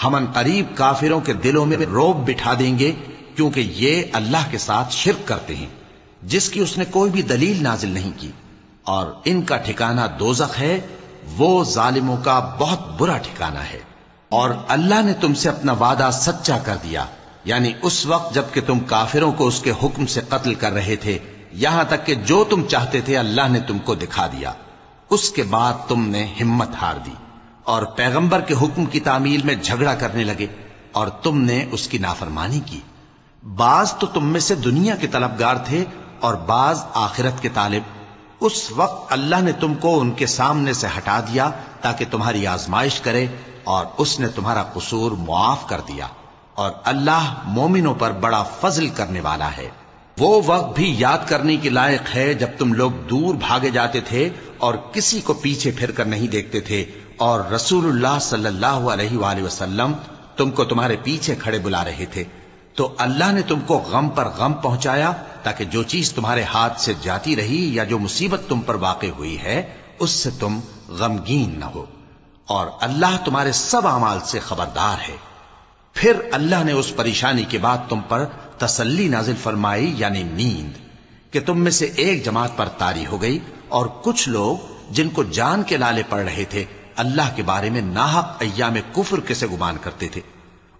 ہم ان قریب کافروں کے دلوں میں رعب بٹھا دیں گے، کیونکہ یہ اللہ کے ساتھ شرک کرتے ہیں جس کی اس نے کوئی بھی دلیل نازل نہیں کی، اور ان کا ٹھکانہ دوزخ ہے، وہ ظالموں کا بہت برا ٹھکانہ ہے۔ اور اللہ نے تم سے اپنا وعدہ سچا کر دیا، یعنی اس وقت جب کہ تم کافروں کو اس کے حکم سے قتل کر رہے تھے، یہاں تک کہ جو تم چاہتے تھے اللہ نے تم کو دکھا دیا۔ اس کے بعد تم نے ہمت ہار دی اور پیغمبر کے حکم کی تعمیل میں جھگڑا کرنے لگے، اور تم نے اس کی نافرمانی کی۔ بعض تو تم میں سے دنیا کے طلبگار تھے اور بعض آخرت کے طالب۔ اس وقت اللہ نے تم کو ان کے سامنے سے ہٹا دیا تاکہ تمہاری آزمائش کرے، اور اس نے تمہارا قصور معاف کر دیا، اور اللہ مومنوں پر بڑا فضل کرنے والا ہے۔ وہ وقت بھی یاد کرنے کے لائق ہے جب تم لوگ دور بھاگے جاتے تھے اور کسی کو پیچھے پھر کر نہیں دیکھتے تھے، اور رسول اللہ صلی اللہ علیہ وآلہ وسلم تم کو تمہارے پیچھے کھڑے بلا رہے تھے، تو اللہ نے تم کو غم پر غم پہنچایا تاکہ جو چیز تمہارے ہاتھ سے جاتی رہی یا جو مصیبت تم پر واقع ہوئی ہے اس سے تم غمگین نہ ہو، اور اللہ تمہارے سب اعمال سے خبردار ہے۔ پھر اللہ نے اس پریشانی کے بعد تم پر تسلی نازل فرمائی، یعنی نیند، کہ تم میں سے ایک جماعت پر طاری ہو گئی، اور کچھ لوگ جن کو جان کے لالے پڑ رہے تھے اللہ کے بارے میں ناحق ایام کفر کے سے گمان کرتے تھے،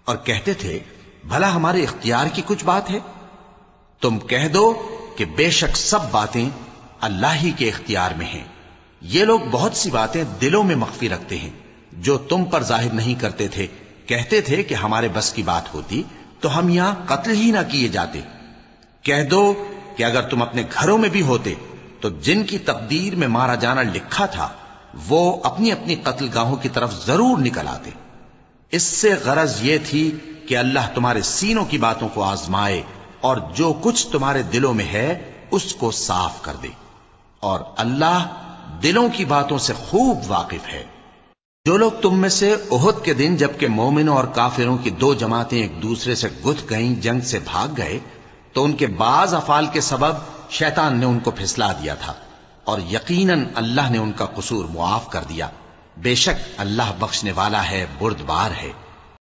اور کہتے تھے بھلا ہمارے اختیار کی کچھ بات ہے؟ تم کہہ دو کہ بے شک سب باتیں اللہ ہی کے اختیار میں ہیں۔ یہ لوگ بہت سی باتیں دلوں میں مخفی رکھتے ہیں جو تم پر ظاہر نہیں کرتے تھے، کہتے تھے کہ ہمارے بس کی بات ہوتی تو ہم یہاں قتل ہی نہ کیے جاتے۔ کہہ دو کہ اگر تم اپنے گھروں میں بھی ہوتے تو جن کی تقدیر میں مارا جانا لکھا تھا وہ اپنی اپنی قتل گاہوں کی طرف ضرور نکل آتے۔ اس سے غرض یہ تھی کہ اللہ تمہارے سینوں کی باتوں کو آزمائے اور جو کچھ تمہارے دلوں میں ہے اس کو صاف کر دے، اور اللہ دلوں کی باتوں سے خوب واقف ہے۔ جو لوگ تم میں سے احد کے دن جبکہ مومنوں اور کافروں کی دو جماعتیں ایک دوسرے سے گتھ گئیں جنگ سے بھاگ گئے تو ان کے بعض افعال کے سبب شیطان نے ان کو پھسلا دیا تھا، اور یقیناً اللہ نے ان کا قصور معاف کر دیا۔ بے شک اللہ بخشنے والا ہے، بردبار ہے۔